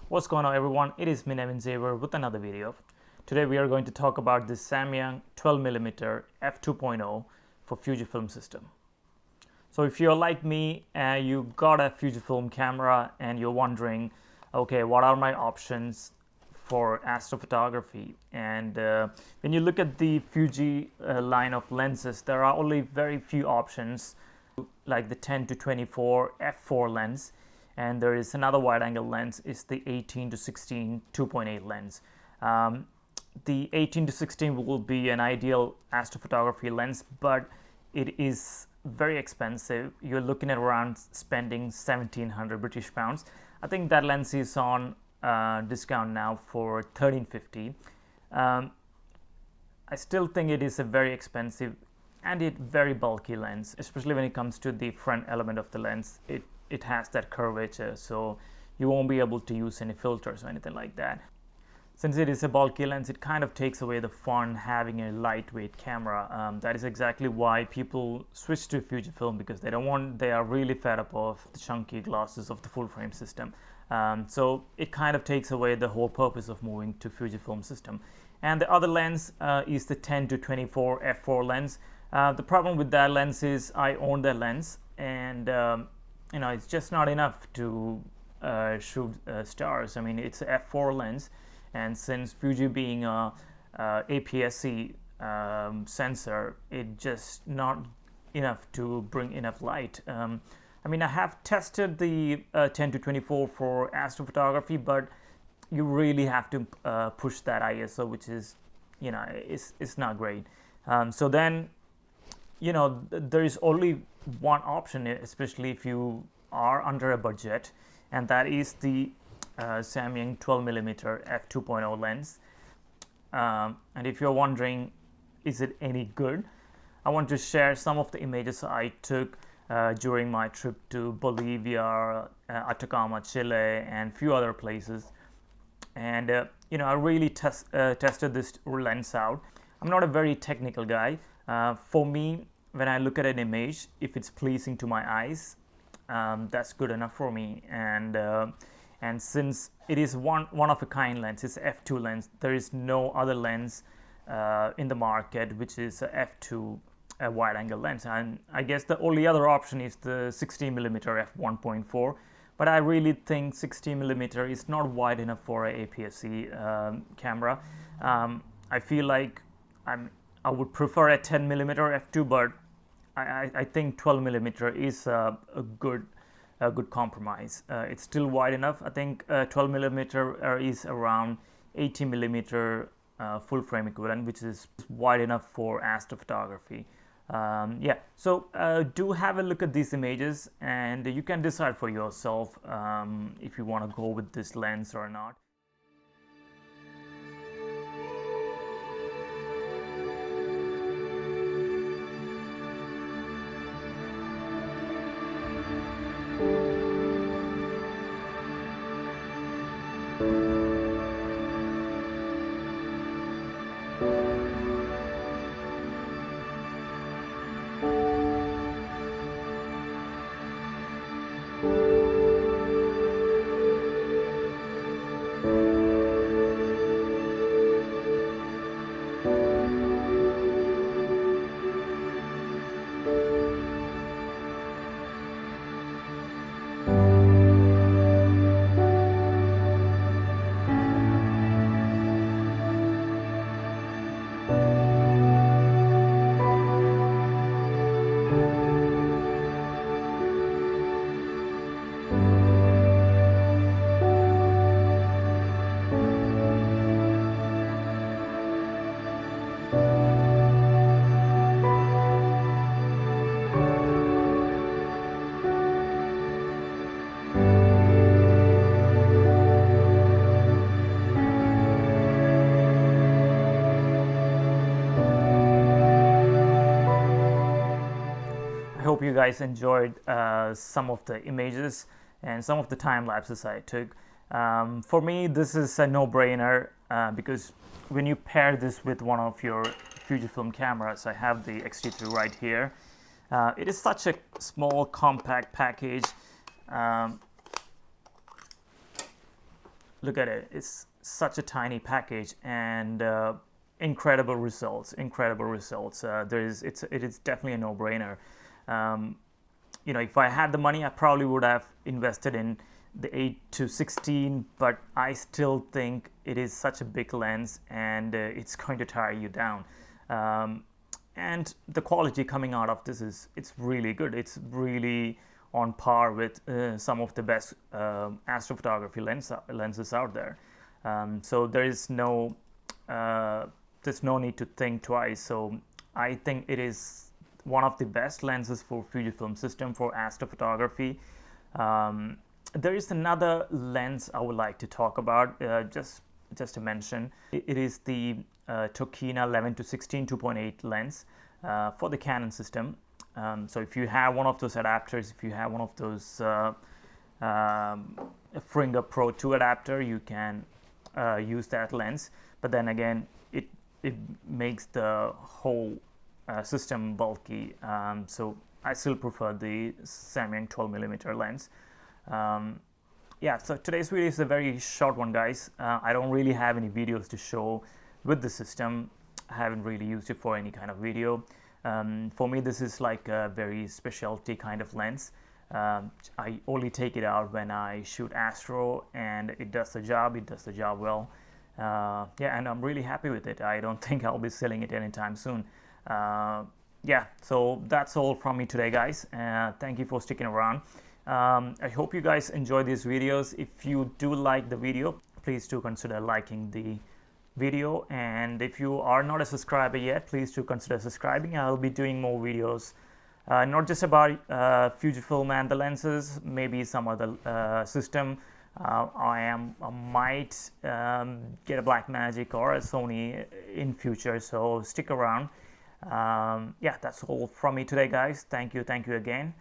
What's going on, everyone? It is me, Nevin Xavier, with another video. Today we are going to talk about this Samyang 12mm f2.0 for Fujifilm system. So if you're like me and you got a Fujifilm camera and you're wondering, okay, what are my options for astrophotography? And when you look at the Fuji line of lenses, there are only very few options, like the 10-24 f4 lens, and there is another wide angle lens, is the 18-16 2.8 lens. The 18-16 will be an ideal astrophotography lens, but it is very expensive. You're looking at around spending 1,700 British pounds. I think that lens is on discount now for 1,350. I still think it is a very expensive and very bulky lens, especially when it comes to the front element of the lens. It has that curvature, so you won't be able to use any filters or anything like that. Since it is a bulky lens, it kind of takes away the fun having a lightweight camera. That is exactly why people switch to Fujifilm, because they are really fed up of the chunky glasses of the full frame system. So it kind of takes away the whole purpose of moving to Fujifilm system. And the other lens is the 10-24 f4 lens. The problem with that lens is I own that lens, and it's just not enough to shoot stars. I mean, it's a f4 lens, and since Fuji being a APS-C sensor, it just not enough to bring enough light. I mean, I have tested the 10-24 for astrophotography, but you really have to push that ISO, which is, it's not great. So then, there is only one option, especially if you are under a budget, and that is the Samyang 12mm f2.0 lens. And if you're wondering, is it any good? I want to share some of the images I took during my trip to Bolivia, Atacama, Chile, and few other places. And I really tested this lens out. I'm not a very technical guy. For me, when I look at an image, if it's pleasing to my eyes, that's good enough for me. And since it is one of a kind lens, it's f2 lens, there is no other lens in the market which is a f2 wide angle lens. And I guess the only other option is the 16mm f1.4, but I really think 16mm is not wide enough for a APS-C camera. I feel like I would prefer a 10mm f2, but I think 12mm is a good compromise. It's still wide enough. I think 12mm is around 80mm full frame equivalent, which is wide enough for astrophotography. So do have a look at these images, and you can decide for yourself if you want to go with this lens or not. I hope you guys enjoyed some of the images and some of the time lapses I took. For me, this is a no-brainer because when you pair this with one of your Fujifilm cameras, I have the X-T3 right here. It is such a small, compact package. look at it, it's such a tiny package, and incredible results. It is definitely a no-brainer. If I had the money, I probably would have invested in the 8 to 16, but I still think it is such a big lens, and it's going to tire you down. And the quality coming out of this it's really good. It's really on par with some of the best astrophotography lenses out there. So there's no need to think twice. So I think it is one of the best lenses for Fujifilm system for astrophotography. There is another lens I would like to talk about, just to mention. It is the Tokina 11 to 16 2.8 lens for the Canon system. So if you have one of those adapters, if you have one of those Fringer Pro 2 adapter, you can use that lens. But then again, it makes the whole system bulky. So I still prefer the Samyang 12mm lens. Yeah, so today's video is a very short one, guys. I don't really have any videos to show with the system. I haven't really used it for any kind of video. For me, this is like a very specialty kind of lens. I only take it out when I shoot astro, and it does the job. It does the job well. Yeah, and I'm really happy with it. I don't think I'll be selling it anytime soon. Yeah, so that's all from me today, guys. Thank you for sticking around. I hope you guys enjoy these videos. If you do like the video, please do consider liking the video, and if you are not a subscriber yet, please do consider subscribing. I'll be doing more videos, not just about Fujifilm and the lenses, maybe some other system. I might get a Blackmagic or a Sony in future, so stick around. Yeah, that's all from me today, guys. Thank you again.